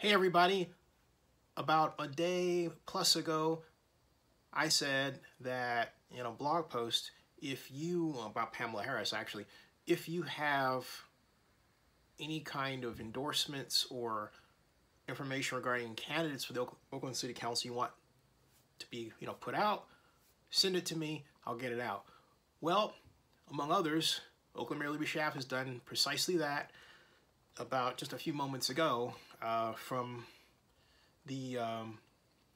Hey everybody, about a day plus ago, I said that in a blog post, about Pamela Harris actually, if you have any kind of endorsements or information regarding candidates for the Oakland City Council you want to be, put out, send it to me, I'll get it out. Well, among others, Oakland Mayor Libby Schaaf has done precisely that about just a few moments ago from the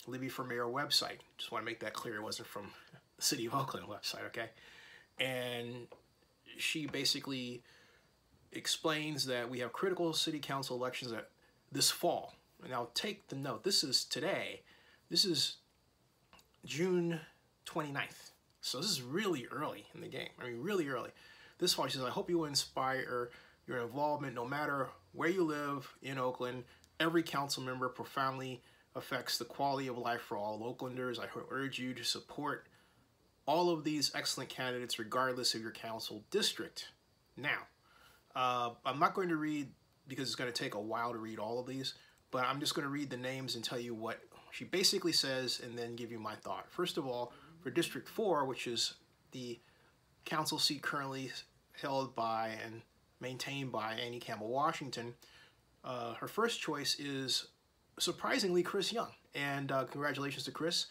Libby for Mayor website. Just want to make that clear, it wasn't from the City of Oakland website, okay? And she basically explains that we have critical city council elections this fall. And now take the note, this is today. This is June 29th. So this is really early in the game. I mean, really early. This fall, she says, I hope you will inspire your involvement no matter where you live in Oakland. Every council member profoundly affects the quality of life for all Oaklanders. I urge you to support all of these excellent candidates regardless of your council district. Now, I'm not going to read, because it's going to take a while to read all of these, but I'm just going to read the names and tell you what she basically says and then give you my thought. First of all, for District 4, which is the council seat currently held by and maintained by Annie Campbell Washington, her first choice is surprisingly Chris Young, and congratulations to Chris.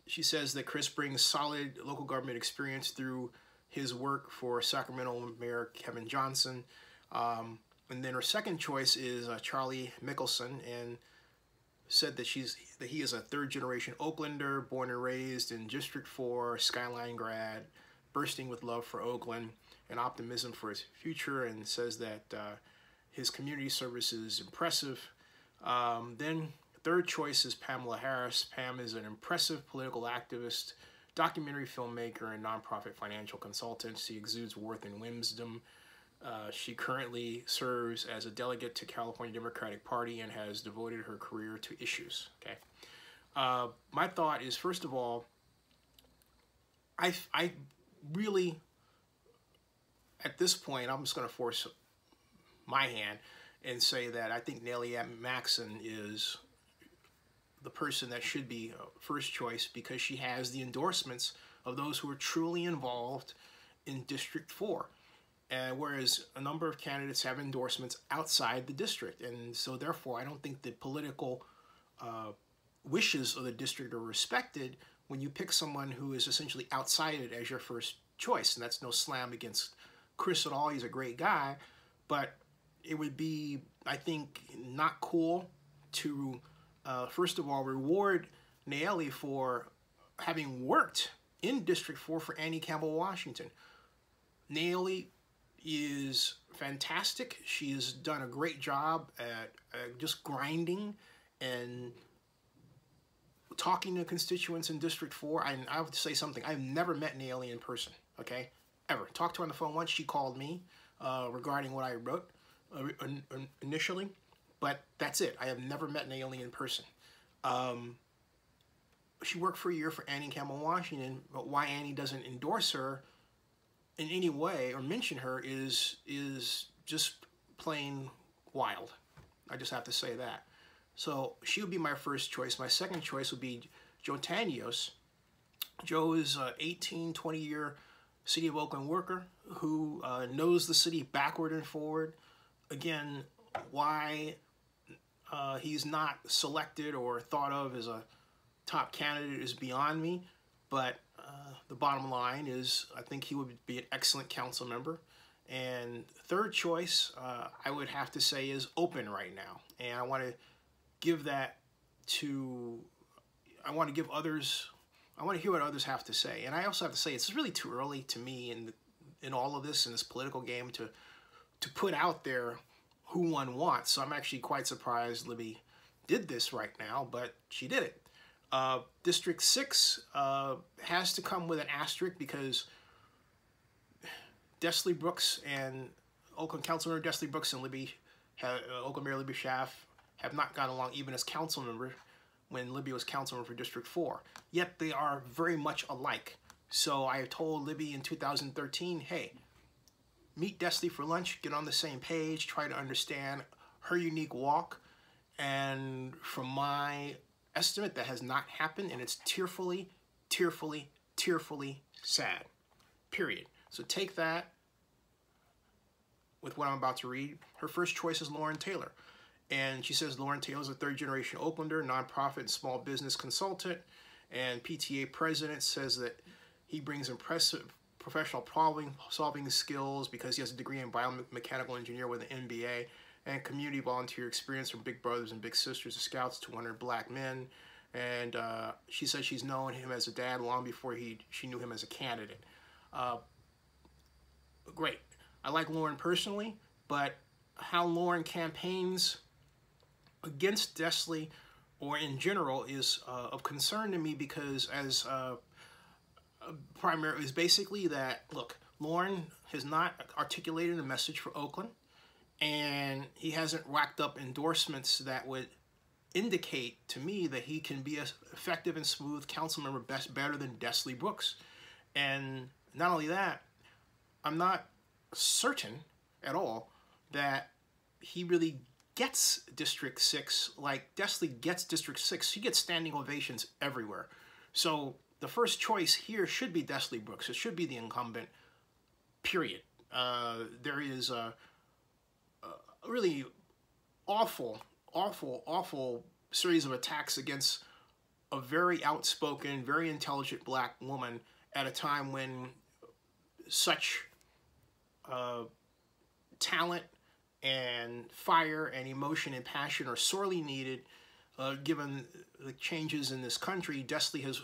She says that Chris brings solid local government experience through his work for Sacramento Mayor Kevin Johnson. And then her second choice is Charlie Mickelson, and said that he is a third-generation Oaklander, born and raised in District 4, Skyline grad, bursting with love for Oakland and optimism for his future, and says that his community service is impressive. Then third choice is Pamela Harris. Pam is an impressive political activist, documentary filmmaker, and nonprofit financial consultant. She exudes worth and wisdom. She currently serves as a delegate to California Democratic Party and has devoted her career to issues. Okay, my thought is, first of all, I really, at this point, I'm just going to force my hand and say that I think Nellie Maxon is the person that should be first choice, because she has the endorsements of those who are truly involved in District 4. Whereas a number of candidates have endorsements outside the district. And so therefore, I don't think the political wishes of the district are respected when you pick someone who is essentially outside it as your first choice. And that's no slam against Chris at all. He's a great guy. But it would be, I think, not cool to, first of all, reward Nellie for having worked in District 4 for Annie Campbell Washington. Nellie is fantastic. She has done a great job at just grinding and talking to constituents in District 4. I have to say something. I've never met Nellie in person, okay? Ever. Talked to her on the phone once. She called me regarding what I wrote initially, but that's it. I have never met Nellie in person. She worked for a year for Annie Campbell Washington, but why Annie doesn't endorse her in any way or mention her is just plain wild. I just have to say that. So she would be my first choice. My second choice would be Joe Tanios. Joe is an 18, 20-year City of Oakland worker who knows the city backward and forward. Again, why he's not selected or thought of as a top candidate is beyond me, but the bottom line is I think he would be an excellent council member. And third choice, I would have to say, is open right now. And I want to give that to, I want to give others, I want to hear what others have to say. And I also have to say, it's really too early to me in all of this, in this political game, to put out there who one wants. So I'm actually quite surprised Libby did this right now, but she did it. District 6 has to come with an asterisk, because Desley Brooks and Oakland Councilmember Desley Brooks and Oakland Mayor Libby Schaaf have not gotten along even as council members when Libby was council member for District 4. Yet they are very much alike. So I told Libby in 2013, hey, meet Desley for lunch, get on the same page, try to understand her unique walk, And from my estimate, that has not happened, and it's tearfully, tearfully, tearfully sad, period. So take that with what I'm about to read. Her first choice is Lauren Taylor. And she says Lauren Taylor is a third-generation Oaklander, nonprofit and small business consultant, and PTA president, says that he brings impressive professional problem-solving skills because he has a degree in biomechanical engineer with an MBA, and community volunteer experience from Big Brothers and Big Sisters of Scouts to 100 Black Men. And she said she's known him as a dad long before she knew him as a candidate. Great. I like Lauren personally, but how Lauren campaigns against Desley or in general is of concern to me, because as primary is basically that, look, Lauren has not articulated a message for Oakland, and he hasn't racked up endorsements that would indicate to me that he can be an effective and smooth council member better than Desley Brooks. And not only that, I'm not certain at all that he really gets District 6 like Desley gets District 6. He gets standing ovations everywhere. So the first choice here should be Desley Brooks. It should be the incumbent, period. There is a really awful series of attacks against a very outspoken, very intelligent Black woman at a time when such talent and fire and emotion and passion are sorely needed, given the changes in this country. Desley has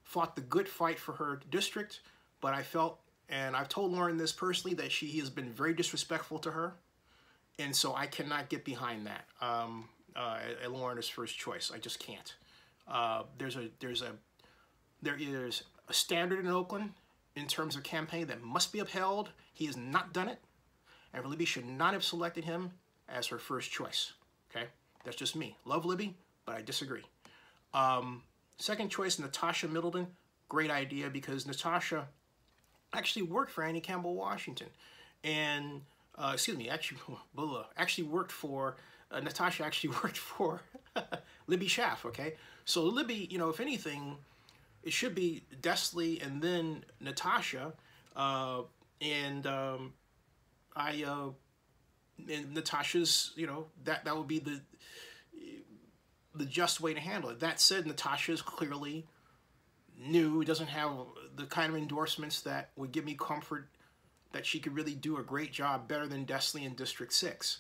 fought the good fight for her district, but I felt, and I've told Lauren this personally, that he has been very disrespectful to her, and so I cannot get behind that. Lauren is first choice. I just can't. There is a standard in Oakland in terms of campaign that must be upheld. He has not done it, and Libby should not have selected him as her first choice. Okay, that's just me. Love Libby, but I disagree. Second choice, Natasha Middleton. Great idea, because Natasha actually worked for Annie Campbell Washington, and actually worked for Natasha. Actually worked for Libby Schaaf. Okay, so Libby, you know, if anything, it should be Desley and then Natasha, and Natasha's, you know, that would be the just way to handle it. That said, Natasha is clearly new, doesn't have the kind of endorsements that would give me comfort that she could really do a great job, better than Desley in District 6.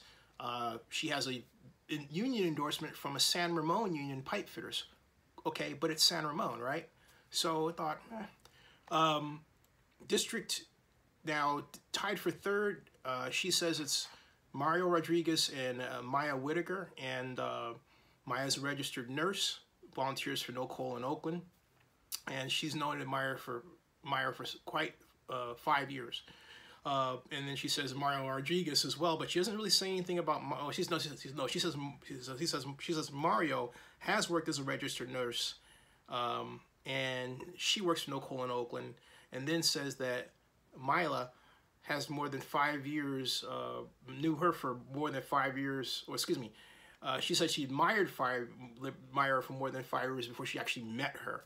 She has a union endorsement from a San Ramon union pipe fitters. Okay, but it's San Ramon, right? So I thought, District now tied for third. She says it's Mario Rodriguez and Maya Whitaker, and Maya's a registered nurse, volunteers for No Coal in Oakland, and she's known and admired for quite 5 years. And then she says Mario Rodriguez as well, but she doesn't really say anything about. She says Mario has worked as a registered nurse, and she works for No Coal in Oakland, and then says that Mila has more than 5 years, knew her for more than 5 years, or excuse me, she said she admired Myra for more than 5 years before she actually met her,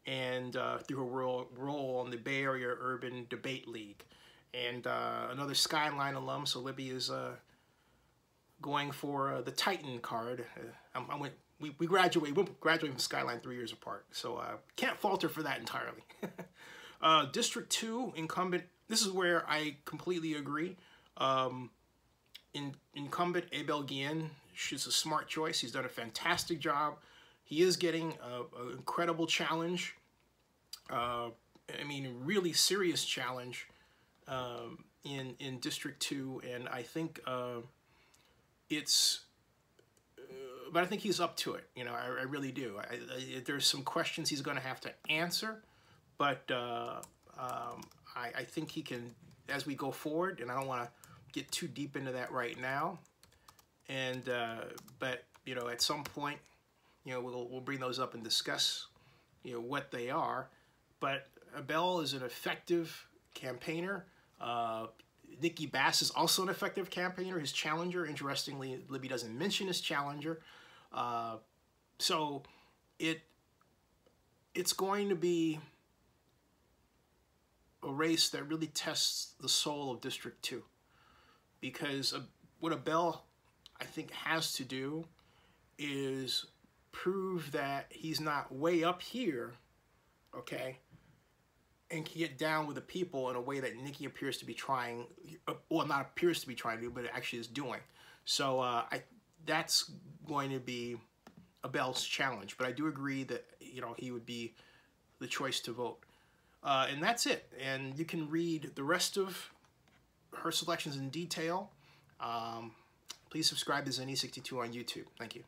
and through her role on the Bay Area Urban Debate League. And another Skyline alum, so Libby is going for the Titan card. We graduated from Skyline 3 years apart, so can't fault her for that entirely. District 2 incumbent. This is where I completely agree. Incumbent Abel Guillen, she's a smart choice. He's done a fantastic job. He is getting an incredible challenge. I mean, a really serious challenge in District 2, and I think but I think he's up to it. You know, I really do. There's some questions he's going to have to answer, but I think he can, as we go forward, and I don't want to get too deep into that right now. And but you know, at some point, you know, we'll bring those up and discuss, you know, what they are. But Abel is an effective campaigner. Nikki Bass is also an effective campaigner, his challenger. Interestingly, Libby doesn't mention his challenger. So it's going to be a race that really tests the soul of District 2. Because what Abel, I think, has to do is prove that he's not way up here, okay, and can get down with the people in a way that Nikki appears to be trying, well, not appears to be trying to do, but it actually is doing. So that's going to be Abel's challenge. But I do agree that, you know, he would be the choice to vote. And that's it. And you can read the rest of her selections in detail. Please subscribe to Zenny62 on YouTube. Thank you.